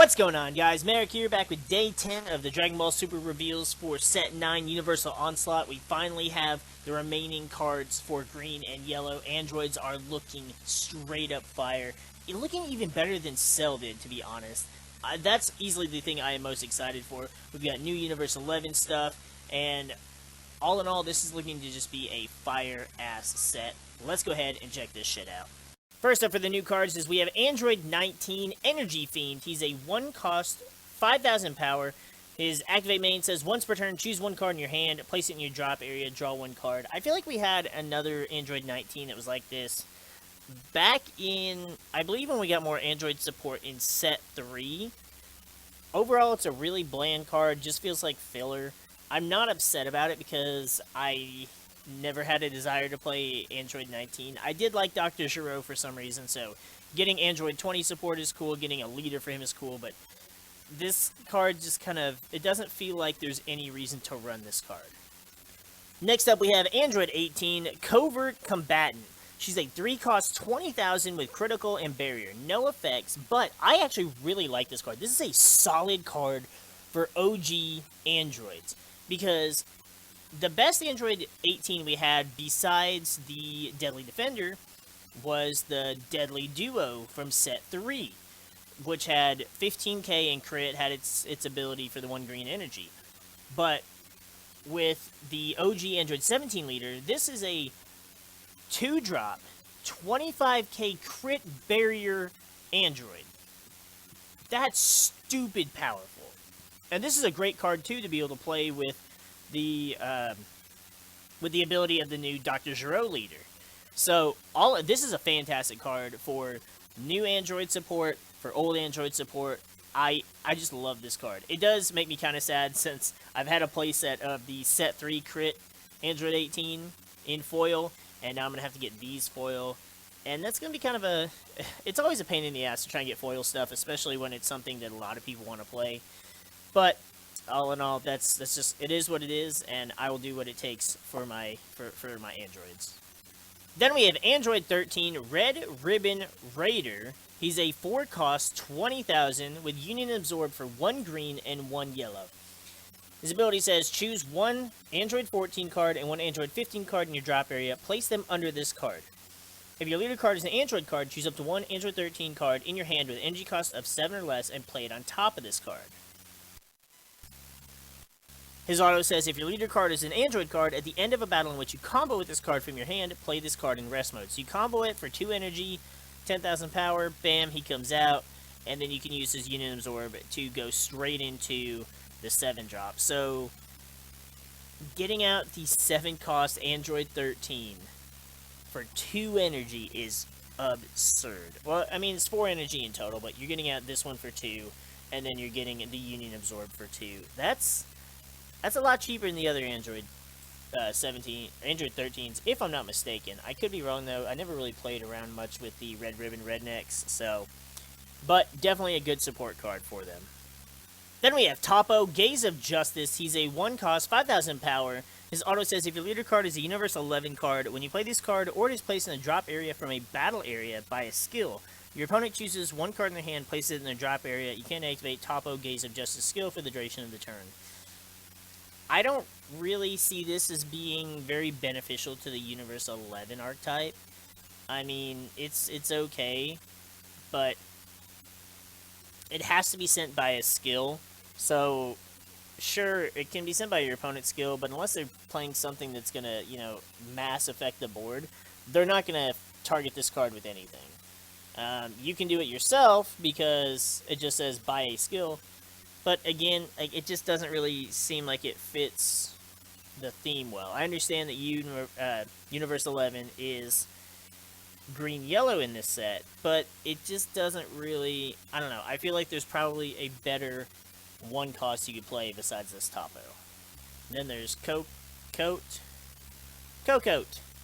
What's going on, guys? MariK here, back with Day 10 of the Dragon Ball Super reveals for Set 9 Universal Onslaught. We finally have the remaining cards for green and yellow. Androids are looking straight up fire. Looking even better than Cell did, to be honest. That's easily the thing I am most excited for. We've got new Universe 11 stuff, and all in all, this is looking to just be a fire-ass set. Let's go ahead and check this shit out. First up for the new cards is we have Android 19, Energy Fiend. He's a 1-cost, 5,000 power. His activate main says, once per turn, choose one card in your hand, place it in your drop area, draw one card. I feel like we had another Android 19 that was like this back in, I believe when we got more Android support in Set 3. Overall, it's a really bland card, just feels like filler. I'm not upset about it because I never had a desire to play Android 19. I did like Dr. Gero for some reason, so getting Android 20 support is cool, getting a leader for him is cool, but this card just kind of, it doesn't feel like there's any reason to run this card. Next up, we have Android 18, Covert Combatant. She's a 3-cost, 20,000 with critical and barrier. No effects, but I actually really like this card. This is a solid card for OG androids, because the best Android 18 we had, besides the Deadly Defender, was the Deadly Duo from Set 3, which had 15k and crit, had its ability for the 1 green energy. But with the OG Android 17 leader, this is a 2-drop, 25k crit barrier android. That's stupid powerful. And this is a great card, too, to be able to play with the ability of the new Dr. Gero leader. So this is a fantastic card for new Android support, for old Android support. I just love this card. It does make me kind of sad since I've had a playset of the Set 3 crit Android 18 in foil, and now I'm going to have to get these foil. And that's going to be kind of a... It's always a pain in the ass to try and get foil stuff, especially when it's something that a lot of people want to play. But all in all, that's just, it is what it is, and I will do what it takes for my androids. Then we have Android 13, Red Ribbon Raider. He's a 4-cost, 20,000 with Union Absorb for 1 green and 1 yellow. His ability says, choose 1 Android 14 card and 1 Android 15 card in your drop area, place them under this card. If your leader card is an Android card, choose up to 1 Android 13 card in your hand with energy cost of 7 or less and play it on top of this card. His auto says, if your leader card is an Android card, at the end of a battle in which you combo with this card from your hand, play this card in rest mode. So you combo it for 2 energy, 10,000 power, bam, he comes out, and then you can use his Union Absorb to go straight into the 7-drop. So, getting out the 7-cost Android 13 for 2 energy is absurd. Well, I mean, it's 4 energy in total, but you're getting out this one for 2, and then you're getting the Union Absorb for 2. That's a lot cheaper than the other Android 13s, if I'm not mistaken. I could be wrong, though. I never really played around much with the Red Ribbon Rednecks, so... But definitely a good support card for them. Then we have Topo, Gaze of Justice. He's a 1-cost, 5,000 power. His auto says, if your leader card is a Universe 11 card, when you play this card, or it is placed in a drop area from a battle area by a skill, your opponent chooses 1 card in their hand, places it in their drop area. You can activate Topo, Gaze of Justice skill for the duration of the turn. I don't really see this as being very beneficial to the Universe 11 archetype. I mean, it's okay, but it has to be sent by a skill. So, sure, it can be sent by your opponent's skill, but unless they're playing something that's going to, mass affect the board, they're not going to target this card with anything. You can do it yourself because it just says by a skill. But again, it just doesn't really seem like it fits the theme well. I understand that Universe 11 is green-yellow in this set, but it just doesn't really... I don't know. I feel like there's probably a better 1-cost you could play besides this Topo. Then there's Cocotte.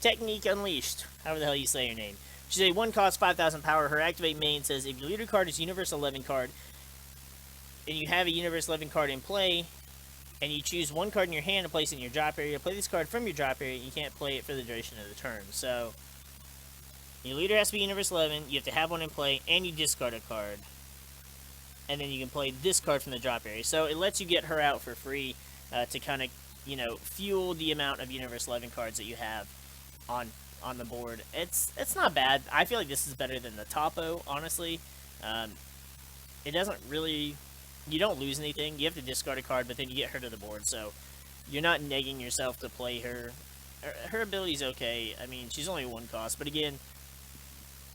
Technique Unleashed. However the hell you say your name. She's a 1-cost, 5,000 power. Her activate main says, if your leader card is Universe 11 card, and you have a Universe 11 card in play, and you choose 1 card in your hand to place it in your drop area, play this card from your drop area, you can't play it for the duration of the turn. So, your leader has to be Universe 11, you have to have one in play, and you discard a card. and then you can play this card from the drop area. So it lets you get her out for free to kind of, fuel the amount of Universe 11 cards that you have on the board. It's not bad. I feel like this is better than the Topo, honestly. It doesn't really... You don't lose anything. You have to discard a card, but then you get her to the board, so you're not negging yourself to play her. Her ability's okay. I mean, she's only 1 cost, but again,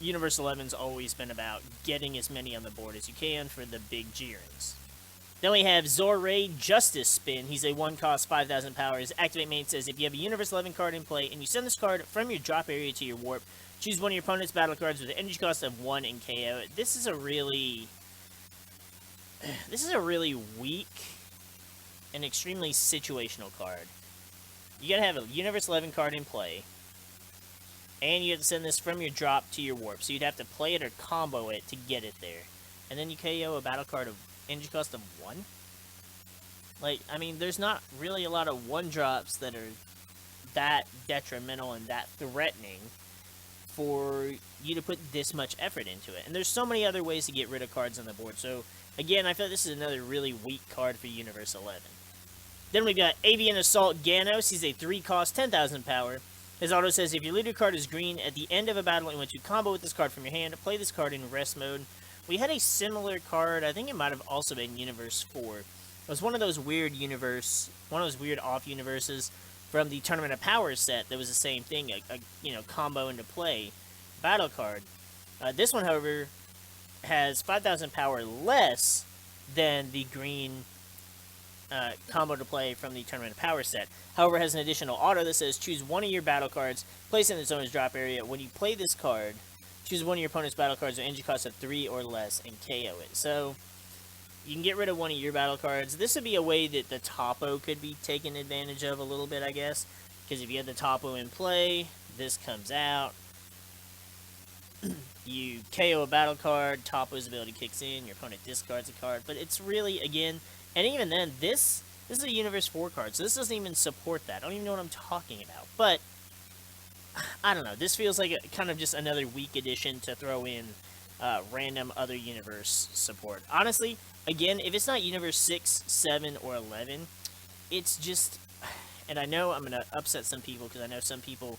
Universe 11's always been about getting as many on the board as you can for the big G-rings. Then we have Zoray Justice Spin. He's a 1 cost, 5,000 power. His activate main says, if you have a Universe 11 card in play, and you send this card from your drop area to your warp, choose one of your opponent's battle cards with an energy cost of 1 and KO it. This is a really weak and extremely situational card. You gotta have a Universe 11 card in play, and you have to send this from your drop to your warp, so you'd have to play it or combo it to get it there. And then you KO a battle card of energy cost of 1? Like, I mean, there's not really a lot of 1-drops that are that detrimental and that threatening for you to put this much effort into it. And there's so many other ways to get rid of cards on the board. So, again, I feel like this is another really weak card for Universe 11. Then we've got Avian Assault Ganos. He's a 3 cost, 10,000 power. His auto says, if your leader card is green, at the end of a battle and want to combo with this card from your hand, play this card in rest mode. We had a similar card. I think it might have also been Universe 4. It was one of those weird off universes from the Tournament of Power set that was the same thing, a combo into play battle card. This one, however, has 5,000 power less than the green combo to play from the Tournament of Power set. However, it has an additional auto that says, choose one of your battle cards, place it in its owner's drop area. When you play this card, choose one of your opponent's battle cards with energy cost of 3 or less and KO it. So, you can get rid of one of your battle cards. This would be a way that the Topo could be taken advantage of a little bit, I guess. Because if you have the Topo in play, this comes out. You KO a battle card, Topo's ability kicks in, your opponent discards a card. But it's really, again, and even then, this is a Universe 4 card, so this doesn't even support that. I don't even know what I'm talking about. But I don't know. This feels like kind of just another weak addition to throw in random other universe support. Honestly, again, if it's not Universe 6, 7, or 11, it's just... And I know I'm going to upset some people, because I know some people,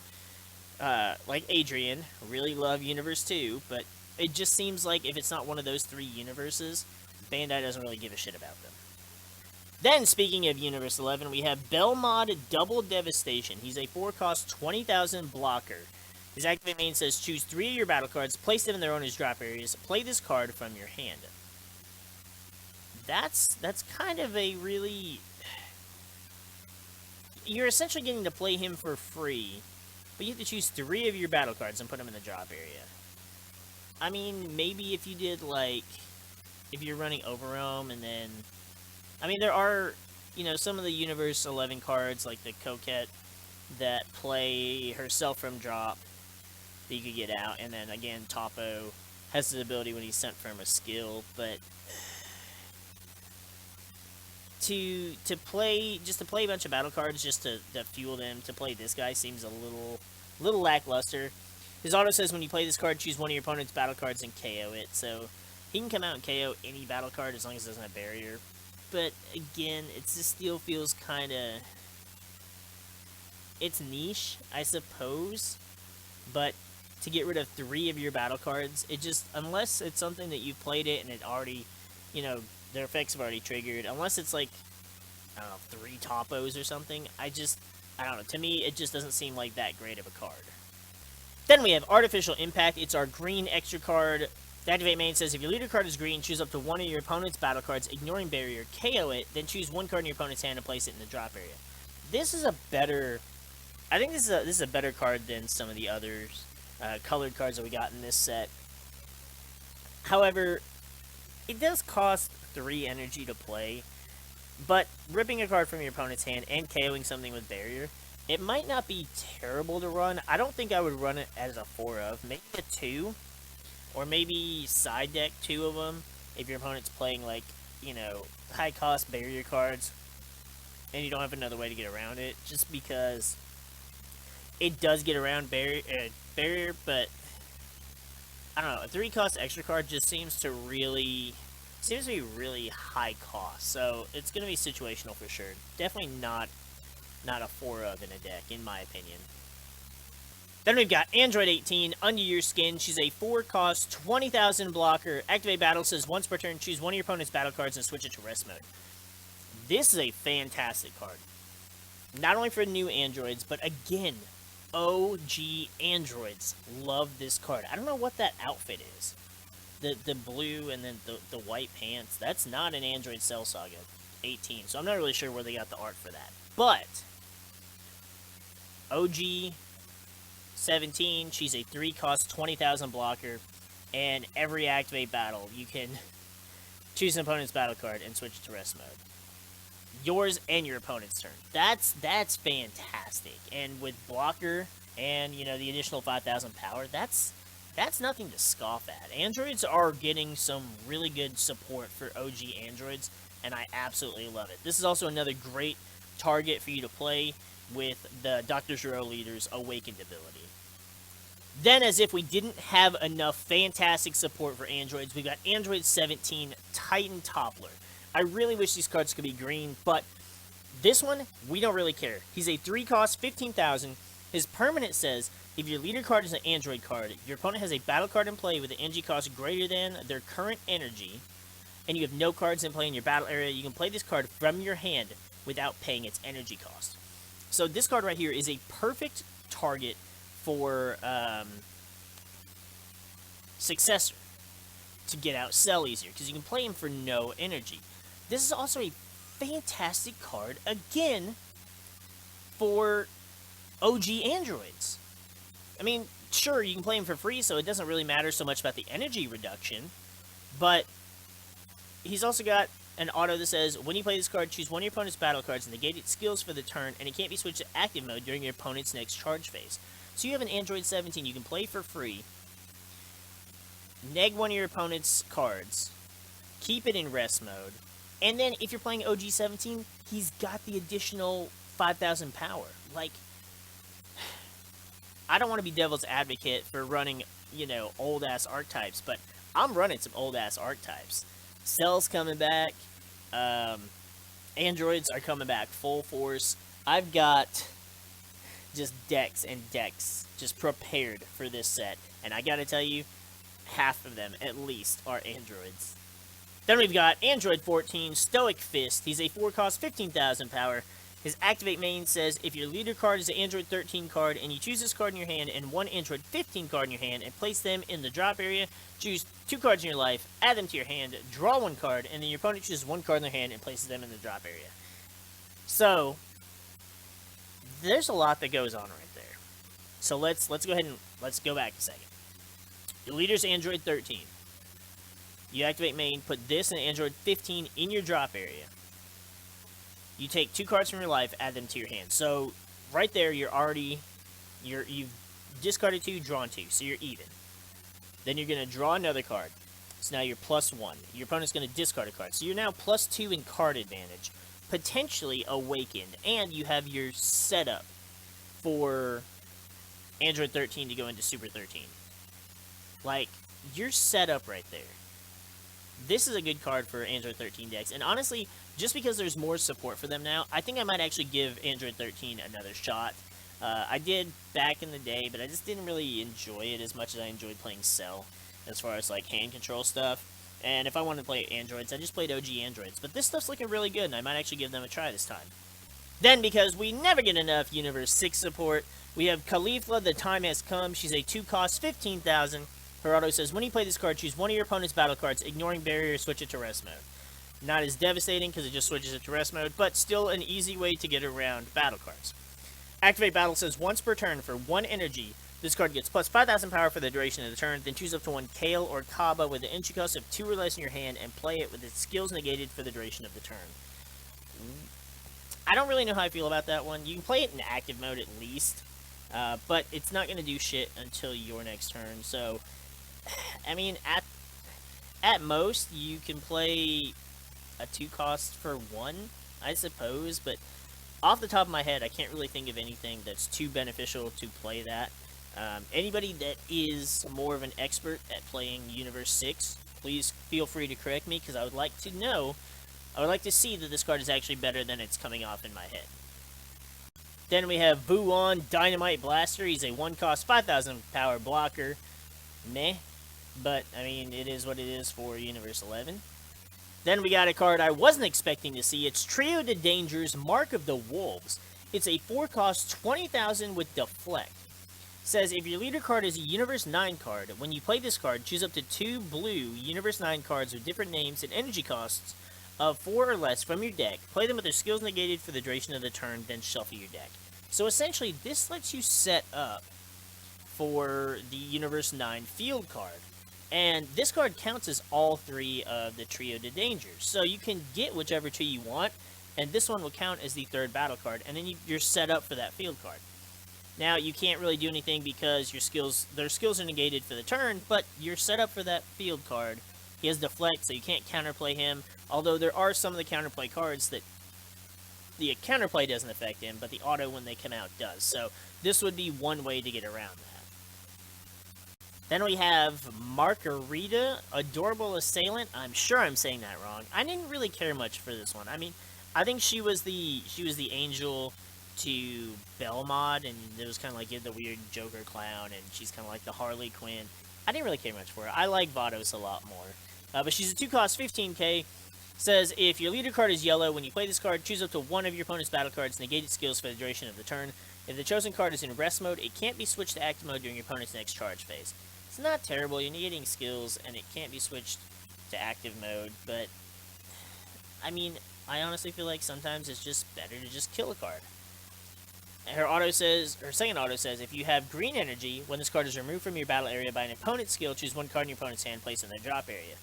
like Adrian, really love Universe 2, but it just seems like if it's not one of those 3 universes, Bandai doesn't really give a shit about them. Then, speaking of Universe 11, we have Belmod Double Devastation. He's a 4-cost, 20,000 blocker. His activate main says, choose 3 of your battle cards, place them in their owner's drop areas, play this card from your hand. That's kind of a really... You're essentially getting to play him for free, but you have to choose 3 of your battle cards and put them in the drop area. I mean, maybe if you did, like... If you're running Overwhelm, and then... I mean, there are, some of the Universe 11 cards, like the Coquette, that play herself from drop that you could get out. And then, again, Topo has the ability when he's sent from a skill. But to play a bunch of battle cards just to fuel them, to play this guy seems a little lackluster. His auto says when you play this card, choose one of your opponent's battle cards and KO it. So he can come out and KO any battle card as long as it doesn't have barrier. But, again, it just still feels kind of... It's niche, I suppose. But to get rid of 3 of your battle cards, it just... Unless it's something that you've played it and it already... their effects have already triggered. Unless it's like, I don't know, 3 Topos or something. I don't know. To me, it just doesn't seem like that great of a card. Then we have Artificial Impact. It's our green extra card. The activate main says, if your leader card is green, choose up to one of your opponent's battle cards, ignoring barrier, KO it, then choose one card in your opponent's hand and place it in the drop area. This is a better... I think this is a better card than some of the others, colored cards that we got in this set. However, it does cost 3 energy to play, but ripping a card from your opponent's hand and KOing something with barrier, it might not be terrible to run. I don't think I would run it as a 4 of, maybe a 2. Or maybe side deck 2 of them if your opponent's playing, like, high cost barrier cards and you don't have another way to get around it. Just because it does get around barrier, but I don't know. A 3 cost extra card just seems to really seems to be really high cost, so it's going to be situational for sure. Definitely not a 4 of in a deck, in my opinion. Then we've got Android 18, Under Your Skin. She's a 4-cost, 20,000 blocker. Activate battle says once per turn, choose one of your opponent's battle cards and switch it to rest mode. This is a fantastic card. Not only for new androids, but again, OG androids love this card. I don't know what that outfit is. The blue and then the white pants. That's not an Android Cell Saga 18, so I'm not really sure where they got the art for that. But OG 17, she's a 3-cost, 20,000 blocker, and every activate battle, you can choose an opponent's battle card and switch it to rest mode. Yours and your opponent's turn. That's fantastic. And with blocker and, you know, the additional 5,000 power, that's nothing to scoff at. Androids are getting some really good support for OG androids, and I absolutely love it. This is also another great target for you to play with the Dr. Zero Leader's Awakened ability. Then, as if we didn't have enough fantastic support for androids, we've got Android 17, Titan Toppler. I really wish these cards could be green, but this one, we don't really care. He's a 3-cost, 15,000. His permanent says, if your leader card is an android card, your opponent has a battle card in play with an energy cost greater than their current energy, and you have no cards in play in your battle area, you can play this card from your hand without paying its energy cost. So this card right here is a perfect target for Successor to get out Cell easier, because you can play him for no energy. This is also a fantastic card, again, for OG androids. I mean, sure, you can play him for free, so it doesn't really matter so much about the energy reduction, but he's also got an auto that says, when you play this card, choose one of your opponent's battle cards and negate its skills for the turn, and it can't be switched to active mode during your opponent's next charge phase. So you have an Android 17 you can play for free, neg one of your opponent's cards, keep it in rest mode, and then if you're playing OG 17, he's got the additional 5,000 power. Like, I don't want to be devil's advocate for running, you know, old-ass archetypes, but I'm running some old-ass archetypes. Cell's coming back. Androids are coming back full force. I've got just decks and decks just prepared for this set. And I gotta tell you, half of them, at least, are androids. Then we've got Android 14, Stoic Fist. He's a 4-cost, 15,000 power. His activate main says, if your leader card is an Android 13 card, and you choose this card in your hand and one Android 15 card in your hand, and place them in the drop area, choose 2 cards in your life, add them to your hand, draw 1 card, and then your opponent chooses 1 card in their hand and places them in the drop area. So, there's a lot that goes on right there. So let's go ahead and let's go back a second. Your leader's Android 13. You activate main, put this and Android 15 in your drop area. You take 2 cards from your life, add them to your hand. So, right there, you've discarded 2, drawn 2, so you're even. Then you're going to draw another card. So now you're +1. Your opponent's going to discard a card. So you're now +2 in card advantage. Potentially awakened. And you have your setup for Android 13 to go into Super 13. Like, you're set up right there. This is a good card for Android 13 decks. And honestly, just because there's more support for them now, I think I might actually give Android 13 another shot. I did back in the day, but I just didn't really enjoy it as much as I enjoyed playing Cell, as far as like hand control stuff. And if I wanted to play androids, I just played OG androids. But this stuff's looking really good, and I might actually give them a try this time. Then, because we never get enough Universe 6 support, we have Caulifla, The Time Has Come. She's a 2-cost, 15,000. Her auto says, when you play this card, choose one of your opponent's battle cards, ignoring barrier, switch it to rest mode. Not as devastating, because it just switches it to rest mode, but still an easy way to get around battle cards. Activate battle says, once per turn, for 1 energy, this card gets plus 5,000 power for the duration of the turn, then choose up to 1 Kale or Kaba with an energy cost of 2 or less in your hand, and play it with its skills negated for the duration of the turn. I don't really know how I feel about that one. You can play it in active mode at least, but it's not going to do shit until your next turn, so... I mean, at most, you can play a 2-cost for 1, I suppose, but off the top of my head, I can't really think of anything that's too beneficial to play that. Anybody that is more of an expert at playing Universe 6 please feel free to correct me, because I would like to know, I would like to see that this card is actually better than it's coming off in my head. Then we have Vuon, Dynamite Blaster. He's a 1-cost, 5,000 power blocker. Meh. But, I mean, it is what it is for Universe 11. Then we got a card I wasn't expecting to see. It's Trio de Dangers, Mark of the Wolves. It's a 4-cost, 20,000 with Deflect. Says, if your leader card is a Universe 9 card, when you play this card, choose up to 2 blue Universe 9 cards with different names and energy costs of 4 or less from your deck. Play them with their skills negated for the duration of the turn, then shuffle your deck. So essentially, this lets you set up for the Universe 9 field card. And this card counts as all 3 of the Trio de Dangers. So you can get whichever 2 you want, and this one will count as the 3rd battle card, and then you're set up for that field card. Now, you can't really do anything because their skills are negated for the turn, but you're set up for that field card. He has Deflect, so you can't counterplay him, although there are some of the counterplay cards that the counterplay doesn't affect him, but the auto when they come out does. So this would be one way to get around that. Then we have Margarita, Adorable Assailant. I'm sure I'm saying that wrong. I didn't really care much for this one. I mean, I think she was the angel to Belmod, and it was kind of like the weird Joker clown, and she's kind of like the Harley Quinn. I didn't really care much for her. I like Vados a lot more. But she's a 2-cost, 15k. Says, if your leader card is yellow, when you play this card, choose up to 1 of your opponent's battle cards, negate its skills for the duration of the turn. If the chosen card is in rest mode, it can't be switched to active mode during your opponent's next charge phase. It's not terrible. You're negating skills, and it can't be switched to active mode, but I mean, I honestly feel like sometimes it's just better to just kill a card. Her second auto says, if you have green energy, when this card is removed from your battle area by an opponent's skill, choose 1 card in your opponent's hand, place in their drop area.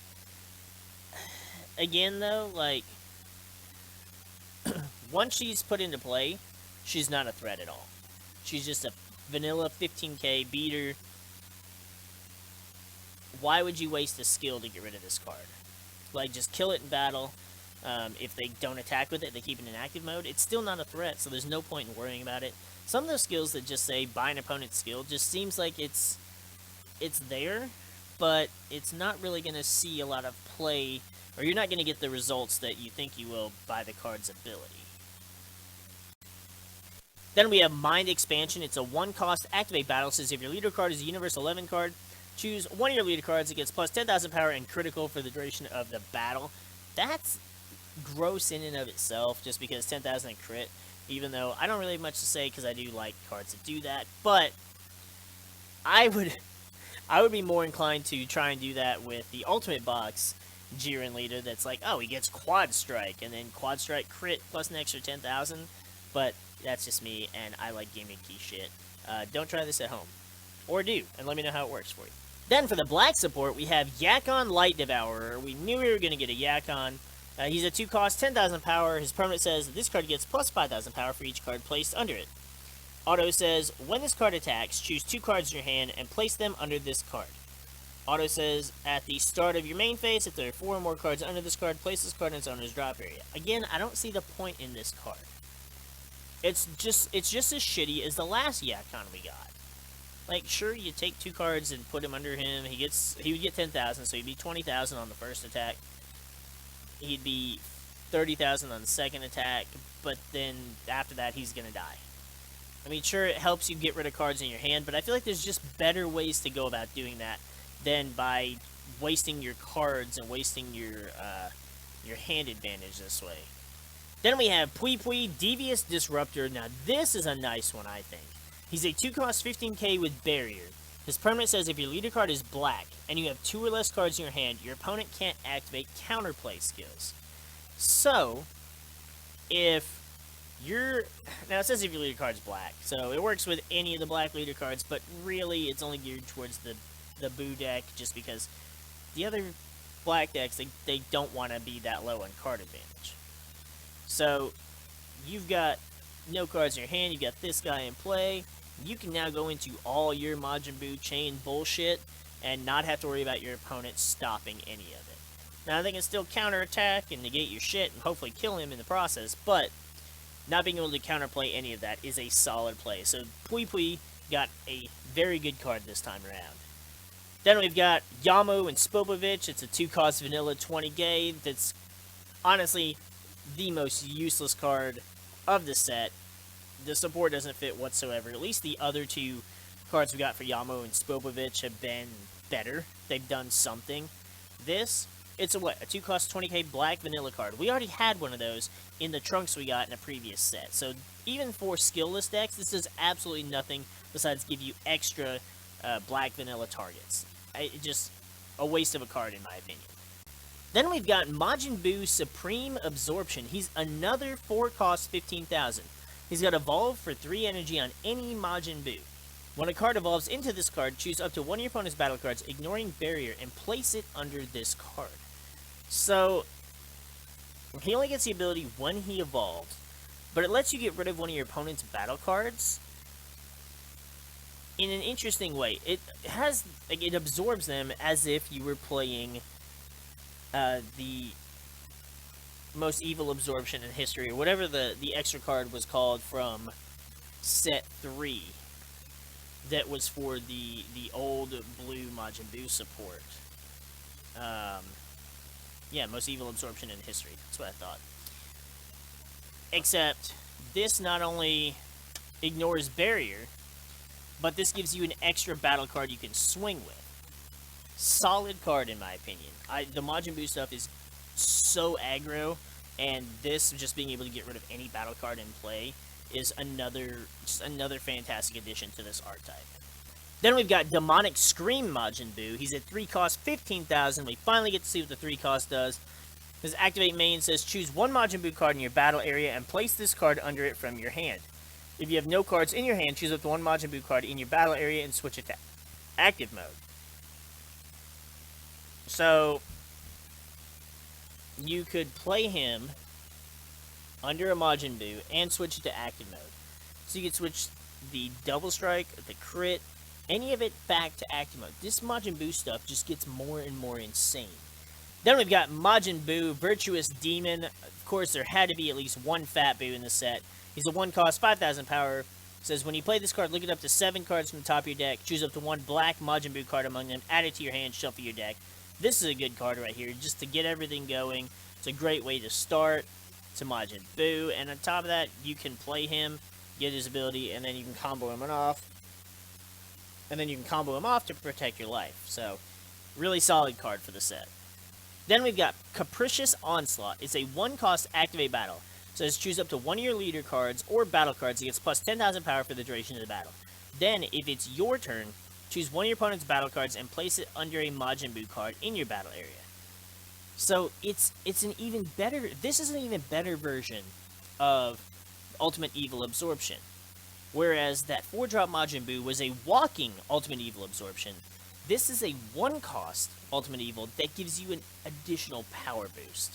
Again, though, like, once she's put into play, she's not a threat at all. She's just a vanilla 15k beater. Why would you waste a skill to get rid of this card? Like, just kill it in battle. If they don't attack with it, they keep it in active mode. It's still not a threat, so there's no point in worrying about it. Some of those skills that just say, buy an opponent's skill, just seems like it's there, but it's not really going to see a lot of play, or you're not going to get the results that you think you will by the card's ability. Then we have Mind Expansion. It's a 1-cost activate battle. It says if your leader card is a Universe 11 card, choose 1 of your leader cards. It gets plus 10,000 power and critical for the duration of the battle. That's gross in and of itself, just because 10,000 and crit, even though I don't really have much to say because I do like cards that do that, but I would be more inclined to try and do that with the Ultimate Box Jiren leader that's like, oh, he gets Quad Strike, and then Quad Strike crit plus an extra 10,000, but that's just me, and I like gimmicky shit. Don't try this at home. Or do, and let me know how it works for you. Then for the black support, we have Yakon Light Devourer. We knew we were going to get a Yakon. He's a 2-cost, 10,000 power. His permanent says that this card gets plus 5,000 power for each card placed under it. Auto says, when this card attacks, choose 2 cards in your hand and place them under this card. Auto says, at the start of your main phase, if there are 4 or more cards under this card, place this card in its owner's drop area. Again, I don't see the point in this card. It's just as shitty as the last Yakon we got. Like, sure, you take 2 cards and put him under him. He would get 10,000, so he'd be 20,000 on the first attack. He'd be 30,000 on the second attack, but then after that, he's gonna die. I mean, sure, it helps you get rid of cards in your hand, but I feel like there's just better ways to go about doing that than by wasting your cards and wasting your hand advantage this way. Then we have Pui Pui, Devious Disruptor. Now, this is a nice one, I think. He's a 2-cost 15k with Barrier. His permanent says if your leader card is black, and you have 2 or less cards in your hand, your opponent can't activate counterplay skills. So, if you're... Now, it says if your leader card is black, so it works with any of the black leader cards, but really, it's only geared towards the Boo deck, just because the other black decks, they don't want to be that low on card advantage. So, you've got no cards in your hand, you've got this guy in play. You can now go into all your Majin Buu chain bullshit and not have to worry about your opponent stopping any of it. Now, they can still counterattack and negate your shit and hopefully kill him in the process, but not being able to counterplay any of that is a solid play. So, Pui Pui got a very good card this time around. Then we've got Yamo and Spopovich. It's a 2-cost vanilla 20 that's honestly the most useless card of the set. The support doesn't fit whatsoever. At least the other 2 cards we got for Yamo and Spopovich have been better. They've done something. This, it's a 2-cost 20k black vanilla card. We already had one of those in the trunks we got in a previous set. So even for skillless decks, this does absolutely nothing besides give you extra black vanilla targets. Just a waste of a card in my opinion. Then we've got Majin Buu Supreme Absorption. He's another 4-cost 15,000. He's got Evolve for 3 energy on any Majin Buu. When a card evolves into this card, choose up to one of your opponent's battle cards, ignoring barrier, and place it under this card. So, he only gets the ability when he evolves, but it lets you get rid of one of your opponent's battle cards in an interesting way. It absorbs them as if you were playing the most evil absorption in history, or whatever the extra card was called from set 3 that was for the old blue Majin Buu support. Yeah, most evil absorption in history. That's what I thought. Except, this not only ignores barrier, but this gives you an extra battle card you can swing with. Solid card in my opinion. The Majin Buu stuff is so aggro, and this just being able to get rid of any battle card in play is another fantastic addition to this archetype. Then we've got Demonic Scream Majin Buu. He's at 3-cost 15,000. We finally get to see what the 3-cost does. His activate main says choose one Majin Buu card in your battle area and place this card under it from your hand. If you have no cards in your hand, choose up to one Majin Buu card in your battle area and switch it to active mode. So, you could play him under a Majin Buu and switch it to active mode. So you could switch the double strike, the crit, any of it back to active mode. This Majin Buu stuff just gets more and more insane. Then we've got Majin Buu, Virtuous Demon. Of course, there had to be at least one Fat Buu in the set. He's a 1-cost, 5,000 power. It says, when you play this card, look it up to 7 cards from the top of your deck. Choose up to one black Majin Buu card among them. Add it to your hand, shuffle your deck. This is a good card right here, just to get everything going. It's a great way to start to Majin Buu. And on top of that, you can play him, get his ability, and then you can combo him off. And then you can combo him off to protect your life. So, really solid card for the set. Then we've got Capricious Onslaught. It's a 1-cost activate battle. It says choose up to one of your leader cards or battle cards that gets plus 10,000 power for the duration of the battle. Then, if it's your turn, choose one of your opponent's battle cards and place it under a Majin Buu card in your battle area. So, it's an even better... This is an even better version of Ultimate Evil Absorption. Whereas that 4-drop Majin Buu was a walking Ultimate Evil Absorption. This is a 1-cost Ultimate Evil that gives you an additional power boost.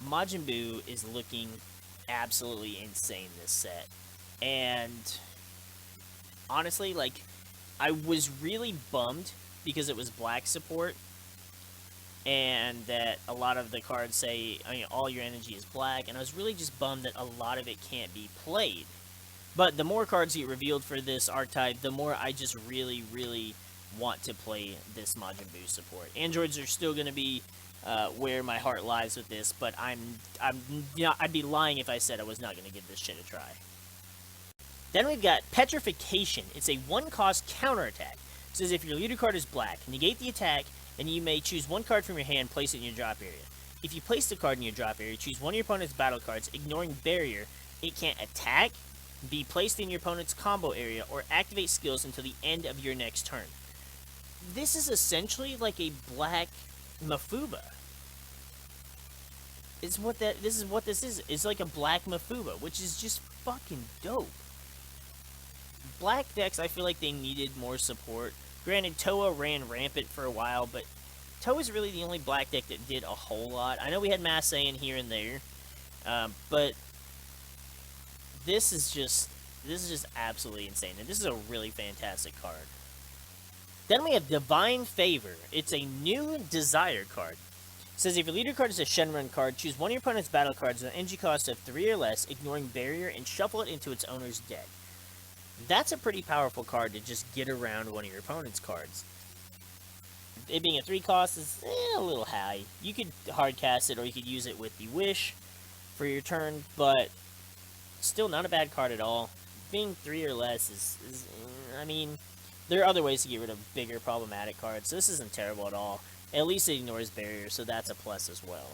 Majin Buu is looking absolutely insane this set. And honestly, like, I was really bummed because it was black support. And that a lot of the cards say, all your energy is black. And I was really just bummed that a lot of it can't be played. But the more cards get revealed for this archetype, the more I just really, really want to play this Majin Buu support. Androids are still going to be where my heart lies with this, but I'd be lying if I said I was not going to give this shit a try. Then we've got Petrification. It's a 1-cost counterattack. It says if your leader card is black, negate the attack, and you may choose one card from your hand, place it in your drop area. If you place the card in your drop area, choose one of your opponent's battle cards, ignoring barrier. It can't attack, be placed in your opponent's combo area, or activate skills until the end of your next turn. This is essentially like a black Mafuba. This is what this is. It's like a black Mafuba, which is just fucking dope. Black decks, I feel like they needed more support. Granted, Toei ran rampant for a while, but Toei is really the only black deck that did a whole lot. I know we had Mass in here and there, but this is just absolutely insane, and this is a really fantastic card. Then we have Divine Favor. It's a new Desire card. It says if your leader card is a Shenron card, choose one of your opponent's battle cards with an energy cost of 3 or less, ignoring barrier, and shuffle it into its owner's deck. That's a pretty powerful card to just get around one of your opponent's cards. It being a 3 cost is a little high. You could hard cast it, or you could use it with the Wish for your turn, but still not a bad card at all. Being 3 or less is I mean, there are other ways to get rid of bigger problematic cards, so this isn't terrible at all. At least it ignores barriers, so that's a plus as well.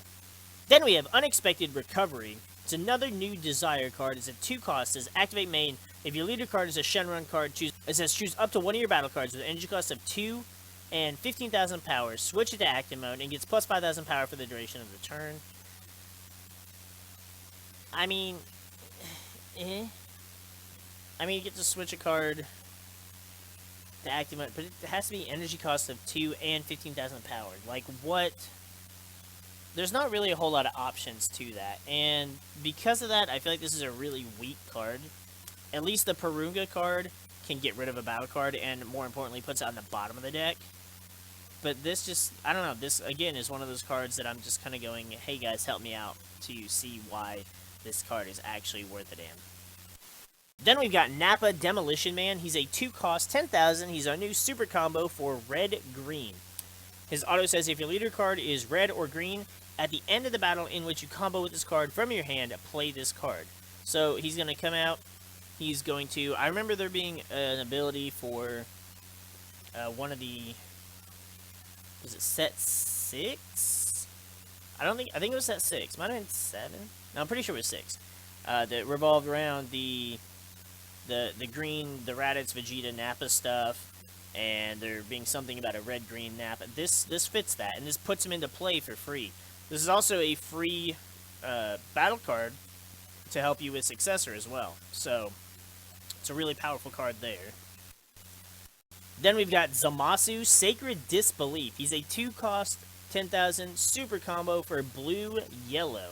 Then we have Unexpected Recovery. It's another new Desire card. It's a 2 cost. It says activate main. If your leader card is a Shenron card, it says choose up to one of your battle cards with an energy cost of 2 and 15,000 power. Switch it to active mode and gets plus 5,000 power for the duration of the turn. I mean, you get to switch a card to active mode, but it has to be energy cost of 2 and 15,000 power. Like, what? There's not really a whole lot of options to that, and because of that, I feel like this is a really weak card. At least the Purunga card can get rid of a battle card, and more importantly, puts it on the bottom of the deck. But this just, I don't know, this, again, is one of those cards that I'm just kind of going, hey guys, help me out to see why this card is actually worth a damn. Then we've got Nappa, Demolition Man. He's a 2 cost, 10,000. He's our new super combo for red-green. His auto says if your leader card is red or green, at the end of the battle in which you combo with this card from your hand, play this card. So he's going to come out, he's going to, I remember there being an ability for one of the, was it set 6? I think it was set 6, might have been 7? No, I'm pretty sure it was 6. That revolved around the green, the Raditz, Vegeta, Nappa stuff, and there being something about a red-green Nappa. This fits that, and this puts him into play for free. This is also a free battle card to help you with Successor as well. So, it's a really powerful card there. Then we've got Zamasu, Sacred Disbelief. He's a 2 cost, 10,000 super combo for blue-yellow.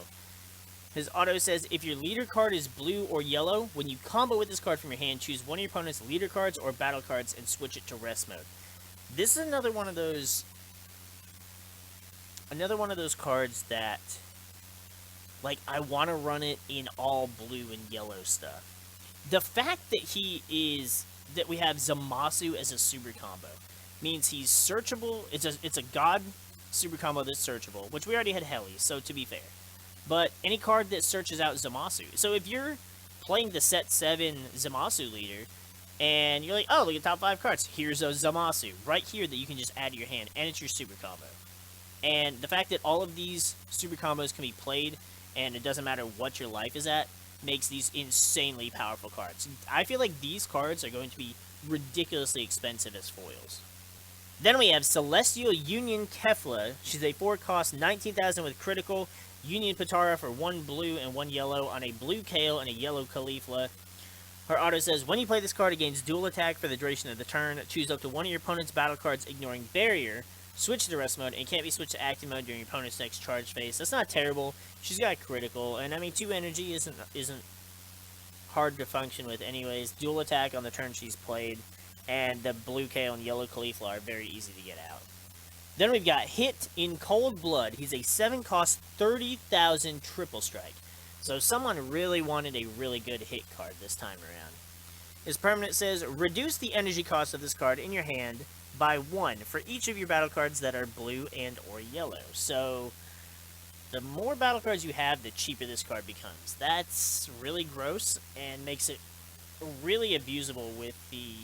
His auto says, if your leader card is blue or yellow, when you combo with this card from your hand, choose one of your opponent's leader cards or battle cards and switch it to rest mode. This is another one of those cards that, like, I want to run it in all blue and yellow stuff. The fact that that we have Zamasu as a super combo means he's searchable. It's a god super combo that's searchable, which we already had Heli, so to be fair. But any card that searches out Zamasu. So if you're playing the set 7 Zamasu leader, and you're like, oh, look at top 5 cards. Here's a Zamasu right here that you can just add to your hand, and it's your super combo. And the fact that all of these super combos can be played, and it doesn't matter what your life is at, makes these insanely powerful cards. I feel like these cards are going to be ridiculously expensive as foils. Then we have Celestial Union Kefla. She's a 4 cost, 19,000 with critical. Union Patara for 1 blue and 1 yellow on a blue Kale and a yellow Caulifla. Her auto says, when you play this card, it gains dual attack for the duration of the turn. Choose up to one of your opponent's battle cards ignoring barrier. Switch to rest mode, and can't be switched to active mode during your opponent's next charge phase. That's not terrible. She's got critical, and I mean, 2 energy isn't hard to function with anyways. Dual attack on the turn she's played, and the blue Kale and yellow Caulifla are very easy to get out. Then we've got Hit in Cold Blood. He's a 7 cost, 30,000 triple strike. So someone really wanted a really good hit card this time around. His permanent says, reduce the energy cost of this card in your hand by 1 for each of your battle cards that are blue and or yellow. So the more battle cards you have, the cheaper this card becomes. That's really gross and makes it really abusable with the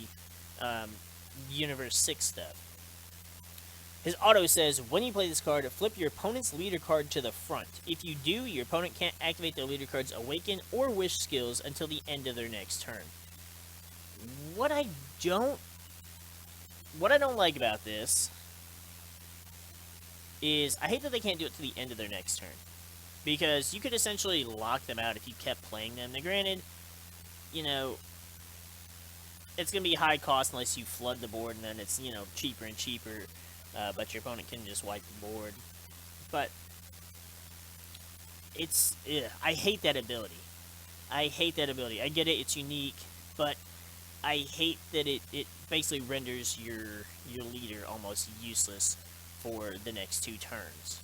Universe 6 stuff. His auto says, when you play this card, flip your opponent's leader card to the front. If you do, your opponent can't activate their leader card's Awaken or Wish skills until the end of their next turn. What I don't like about this is, I hate that they can't do it to the end of their next turn. Because you could essentially lock them out if you kept playing them. Now granted, you know, it's going to be high cost unless you flood the board, and then it's, you know, cheaper and cheaper. But your opponent can just wipe the board. But it's, I hate that ability. I hate that ability. I get it, it's unique, but I hate that it basically renders your leader almost useless for the next 2 turns.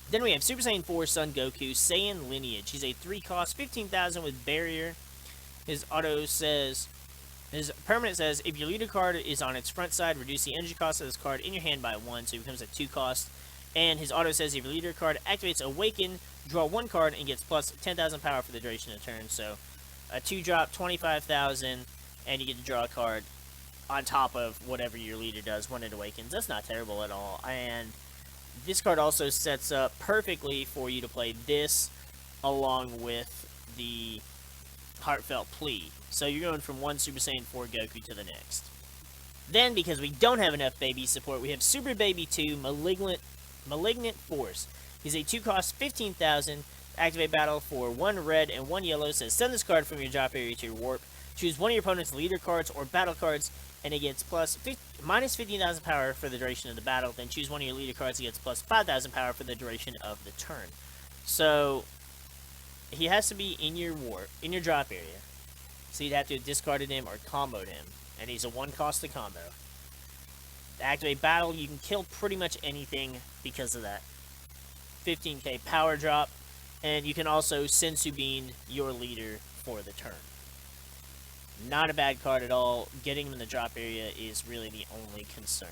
Then we have Super Saiyan 4 Son Goku, Saiyan Lineage. He's a 3 cost, 15,000 with barrier. His auto says, his permanent says, if your leader card is on its front side, reduce the energy cost of this card in your hand by 1, so it becomes a 2 cost. And his auto says, if your leader card activates Awaken, draw 1 card and gets plus 10,000 power for the duration of the turn. So a 2-drop, 25,000, and you get to draw a card on top of whatever your leader does when it awakens. That's not terrible at all. And this card also sets up perfectly for you to play this along with the Heartfelt Plea. So you're going from one Super Saiyan 4 Goku to the next. Then, because we don't have enough baby support, we have Super Baby 2 Malignant Force. He's a 2-cost, 15,000. Activate battle for 1 red and 1 yellow. Says send this card from your drop area to your warp. Choose one of your opponent's leader cards or battle cards, and it gets minus 15,000 power for the duration of the battle. Then choose one of your leader cards, it gets plus 5,000 power for the duration of the turn. So he has to be in your warp, in your drop area. So you'd have to have discarded him or comboed him, and he's a 1-cost to combo. To activate battle, you can kill pretty much anything because of that 15k power drop, and you can also Sensu Bean your leader for the turn. Not a bad card at all. Getting him in the drop area is really the only concern.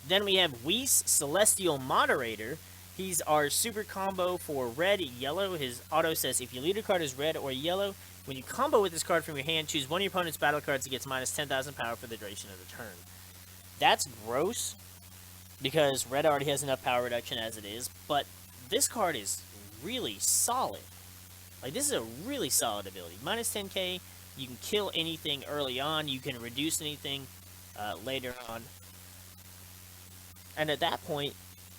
Then we have Whis, Celestial Moderator. He's our super combo for red, yellow. His auto says if your leader card is red or yellow, when you combo with this card from your hand, choose one of your opponent's battle cards. It gets minus 10,000 power for the duration of the turn. That's gross, because red already has enough power reduction as it is, but this card is really solid. Like, this is a really solid ability. Minus 10k, you can kill anything early on, you can reduce anything later on. And at that point,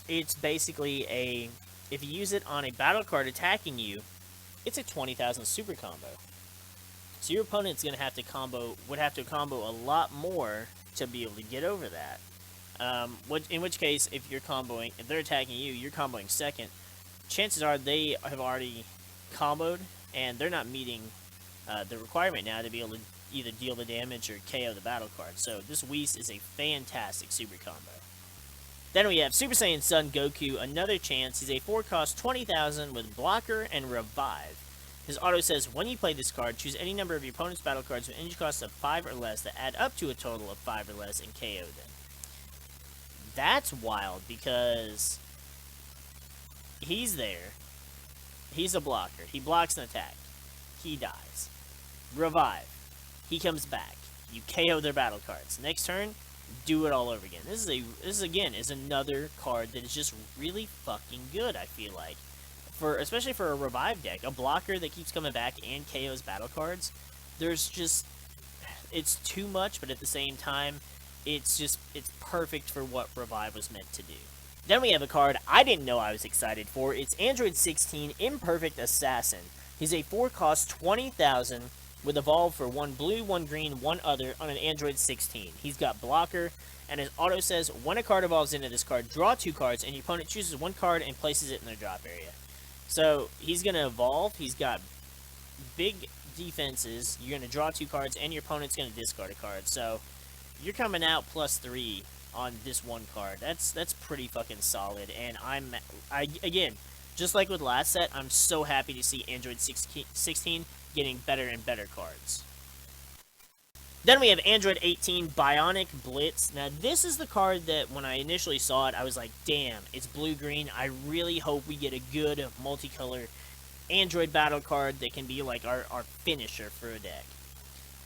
it's basically a, if you use it on a battle card attacking you, it's a 20,000 super combo. So your opponent's gonna have to would have to combo a lot more to be able to get over that. In which case, if they're attacking you, you're comboing second. Chances are they have already comboed, and they're not meeting the requirement now to be able to either deal the damage or KO the battle card. So this Whis is a fantastic super combo. Then we have Super Saiyan Son Goku, another chance. He's a 4-cost, 20,000 with Blocker and Revive. His auto says, when you play this card, choose any number of your opponent's battle cards with energy costs of 5 or less that add up to a total of 5 or less and KO them. That's wild, because he's there. He's a blocker. He blocks an attack. He dies. Revive. He comes back. You KO their battle cards. Next turn, do it all over again. This is again another card that is just really fucking good, I feel like. Especially for a revive deck, a blocker that keeps coming back and KOs battle cards. It's too much, but at the same time, it's perfect for what revive was meant to do. Then we have a card I didn't know I was excited for. It's Android 16 Imperfect Assassin. He's a 4-cost, 20,000 with Evolve for 1 blue, 1 green, 1 other on an Android 16. He's got Blocker, and his auto says, when a card evolves into this card, draw 2 cards, and your opponent chooses 1 card and places it in their drop area. So he's going to evolve. He's got big defenses. You're going to draw 2 cards, and your opponent's going to discard a card. So you're coming out +3 on this 1 card. That's pretty fucking solid. And again, just like with last set, I'm so happy to see Android 16 getting better and better cards. Then we have Android 18 Bionic Blitz. Now, this is the card that when I initially saw it, I was like, damn, it's blue-green. I really hope we get a good multicolor Android battle card that can be like our finisher for a deck.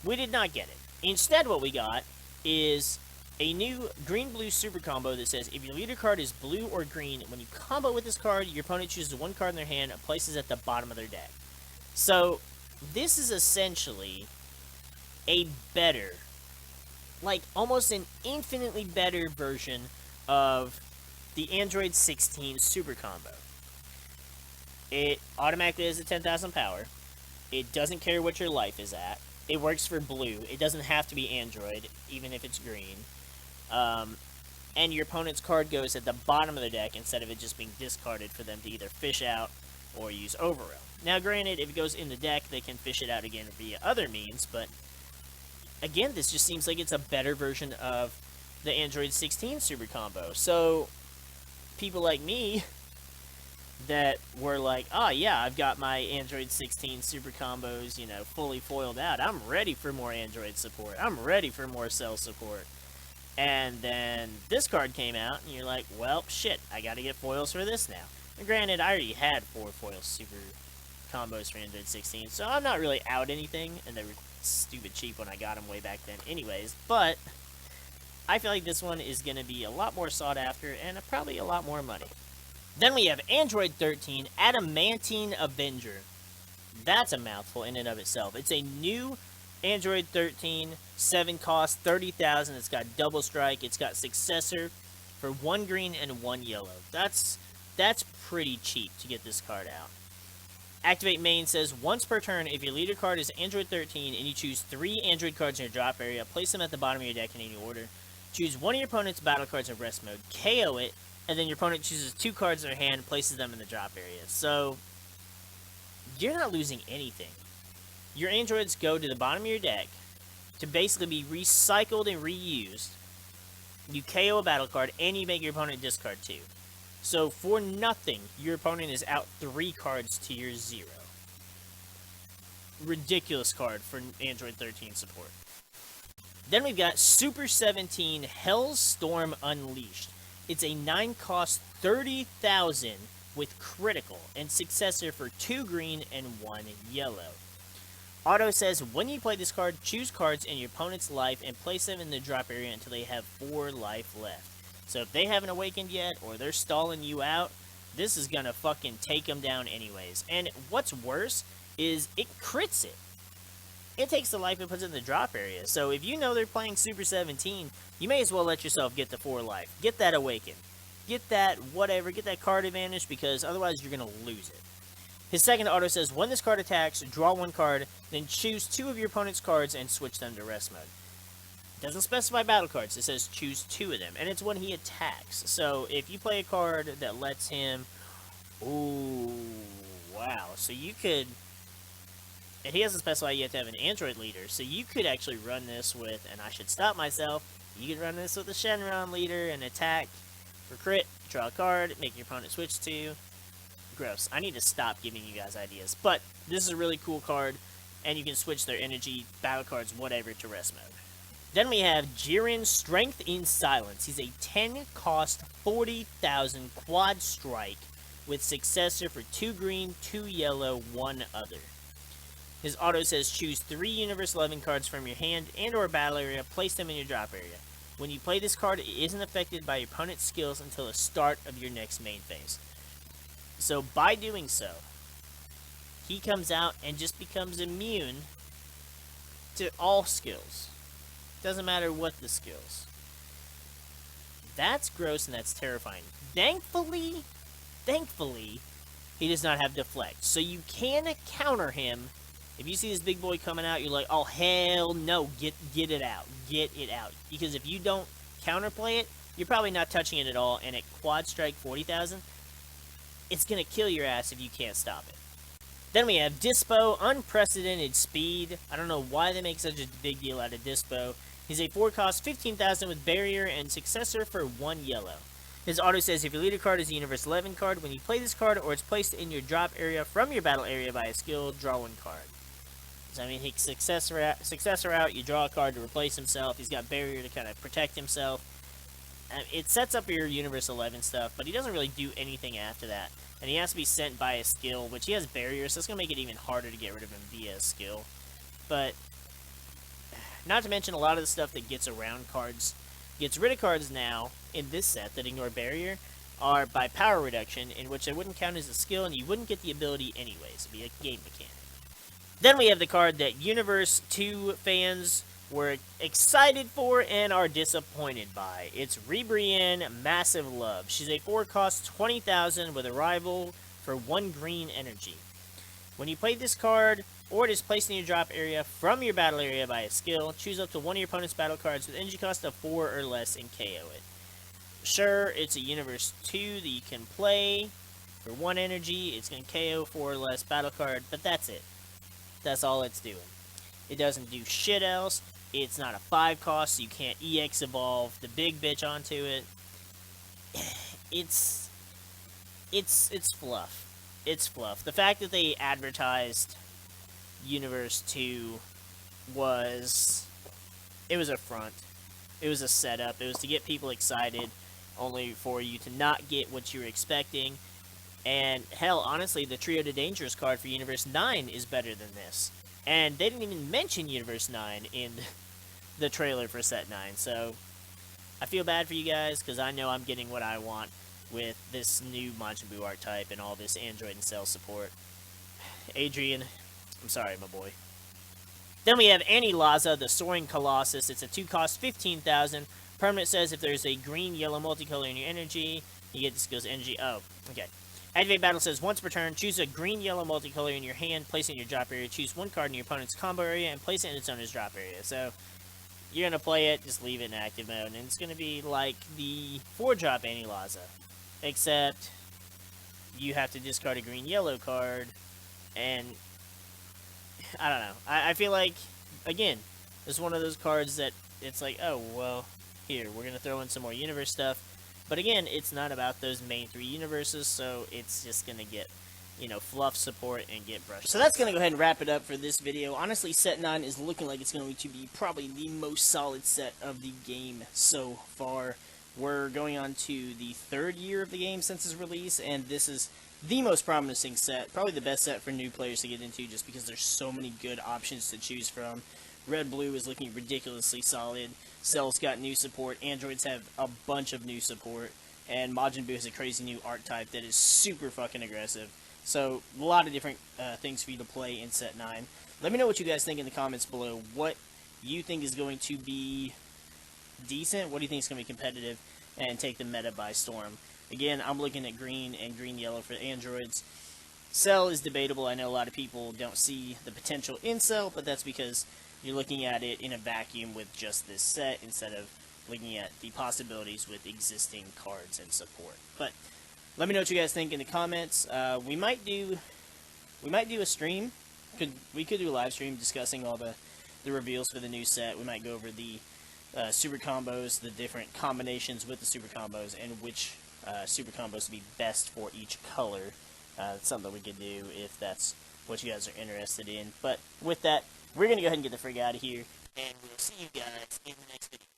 We did not get it. Instead, what we got is a new green-blue super combo that says, if your leader card is blue or green, when you combo with this card, your opponent chooses 1 card in their hand and places it at the bottom of their deck. So, this is essentially a better, like almost an infinitely better version of the Android 16 super combo. It automatically has a 10,000 power. It doesn't care what your life is at. It works for blue. It doesn't have to be Android, even if it's green. And your opponent's card goes at the bottom of the deck instead of it just being discarded for them to either fish out or use Overwhelm. Now, granted, if it goes in the deck, they can fish it out again via other means, but again, this just seems like it's a better version of the Android 16 super combo. So, people like me that were like, oh yeah, I've got my Android 16 super combos, you know, fully foiled out. I'm ready for more Android support. I'm ready for more cell support. And then this card came out, and you're like, well, shit, I gotta get foils for this now. And granted, I already had 4 foil super combos for Android 16, so I'm not really out anything, and they were stupid cheap when I got them way back then anyways, but I feel like this one is gonna be a lot more sought after, and probably a lot more money. Then we have Android 13, Adamantine Avenger. That's a mouthful in and of itself. It's a new Android 13, 7 cost, 30,000. It's got double strike. It's got successor for 1 green and 1 yellow. That's pretty cheap to get this card out. Activate main says, once per turn, if your leader card is Android 13 and you choose 3 Android cards in your drop area, place them at the bottom of your deck in any order. Choose one of your opponent's battle cards in rest mode, KO it, and then your opponent chooses 2 cards in their hand and places them in the drop area. So, you're not losing anything. Your androids go to the bottom of your deck to basically be recycled and reused. You KO a battle card, and you make your opponent discard 2. So, for nothing, your opponent is out 3 cards to your 0. Ridiculous card for Android 13 support. Then we've got Super 17 Hellstorm Unleashed. It's a 9 cost, 30,000 with critical and successor for 2 green and 1 yellow. Auto says, when you play this card, choose cards in your opponent's life and place them in the drop area until they have 4 life left. So if they haven't awakened yet, or they're stalling you out, this is gonna fucking take them down anyways. And what's worse is it crits it. It takes the life and puts it in the drop area. So if you know they're playing Super 17, you may as well let yourself get the 4 life. Get that awakened. Get that whatever, get that card advantage, because otherwise you're gonna lose it. His second auto says, when this card attacks, draw 1 card, then choose 2 of your opponent's cards and switch them to rest mode. It doesn't specify battle cards, it says choose 2 of them, and it's when he attacks. So if you play a card that lets him, ooh, wow, so you could, and he doesn't specify you have to have an android leader, so you could actually run this with, and I should stop myself, you could run this with a Shenron leader and attack for crit, draw a card, make your opponent switch to. Gross. I need to stop giving you guys ideas. But this is a really cool card, and you can switch their energy, battle cards, whatever, to rest mode. Then we have Jiren, Strength in Silence. He's a 10 cost, 40,000 quad strike with successor for 2 green, 2 yellow, 1 other. His auto says, choose 3 Universe 11 cards from your hand and or battle area, place them in your drop area. When you play this card, it isn't affected by your opponent's skills until the start of your next main phase. So by doing so, he comes out and just becomes immune to all skills. Doesn't matter what the skills. That's gross and that's terrifying. Thankfully, he does not have deflect. So you can counter him. If you see this big boy coming out, you're like, oh hell no, get it out. Get it out. Because if you don't counterplay it, you're probably not touching it at all, and at quad strike 40,000, it's going to kill your ass if you can't stop it. Then we have Dispo, Unprecedented Speed. I don't know why they make such a big deal out of Dispo. He's a 4 cost, 15,000 with Barrier and Successor for 1 yellow. His auto says, if your leader card is a Universe 11 card, when you play this card or it's placed in your drop area from your battle area by a skill, draw 1 card. So I mean, he successor out, you draw a card to replace himself. He's got Barrier to kind of protect himself. It sets up your Universe 11 stuff, but he doesn't really do anything after that. And he has to be sent by a skill, which he has barriers, so it's going to make it even harder to get rid of him via a skill. But, not to mention a lot of the stuff that gets around cards, gets rid of cards now, in this set, that ignore barrier, are by power reduction, in which they wouldn't count as a skill, and you wouldn't get the ability anyways. It'd be a game mechanic. Then we have the card that Universe 2 fans were excited for and are disappointed by. It's Ribrianne, Massive Love. She's a 4 cost, 20,000 with Arrival for 1 green energy. When you play this card, or it is placed in your drop area from your battle area by a skill, choose up to 1 of your opponent's battle cards with energy cost of 4 or less and KO it. Sure, it's a Universe 2 that you can play for 1 energy. It's going to KO 4 or less battle card, but that's it. That's all it's doing. It doesn't do shit else. It's not a 5 cost, so you can't EX evolve the big bitch onto it. It's it's fluff. It's fluff. The fact that they advertised Universe 2 was it was a front. It was a setup. It was to get people excited, only for you to not get what you were expecting. And hell, honestly, the Trio de Dangerous card for Universe 9 is better than this. And they didn't even mention Universe 9 in the trailer for Set 9. So I feel bad for you guys, because I know I'm getting what I want with this new Majin Buu archetype and all this Android and Cell support. Adrian, I'm sorry, my boy. Then we have Anilaza, the Soaring Colossus. It's a 2-cost, 15,000. Permanent says if there's a green-yellow multicolor in your energy, you get this skill's energy. Oh, okay. Activate Battle says once per turn, choose a green-yellow multicolor in your hand, place it in your drop area, choose one card in your opponent's combo area, and place it in its owner's drop area. So, you're going to play it, just leave it in active mode, and it's going to be like the 4-drop Anilaza. Except, you have to discard a green-yellow card, and I don't know. I feel like, again, it's one of those cards that it's like, oh, well, here, we're going to throw in some more universe stuff. But again, it's not about those main 3 universes, so it's just going to get, you know, fluff support and get brushed. So that's going to go ahead and wrap it up for this video. Honestly, Set 9 is looking like it's going to be probably the most solid set of the game so far. We're going on to the 3rd year of the game since its release, and this is the most promising set. Probably the best set for new players to get into, just because there's so many good options to choose from. Red Blue is looking ridiculously solid. Cell's got new support. Androids have a bunch of new support. And Majin Buu has a crazy new archetype that is super fucking aggressive. So, a lot of different things for you to play in Set 9. Let me know what you guys think in the comments below. What you think is going to be decent, what do you think is going to be competitive, and take the meta by storm. Again, I'm looking at green and green-yellow for androids. Cell is debatable. I know a lot of people don't see the potential in Cell, but that's because you're looking at it in a vacuum with just this set instead of looking at the possibilities with existing cards and support. But let me know what you guys think in the comments. We might do a stream. We could do a live stream discussing all the reveals for the new set. We might go over the super combos, the different combinations with the super combos, and which super combos would be best for each color. It's something we could do if that's what you guys are interested in. But with that, we're going to go ahead and get the frig out of here, and we'll see you guys in the next video.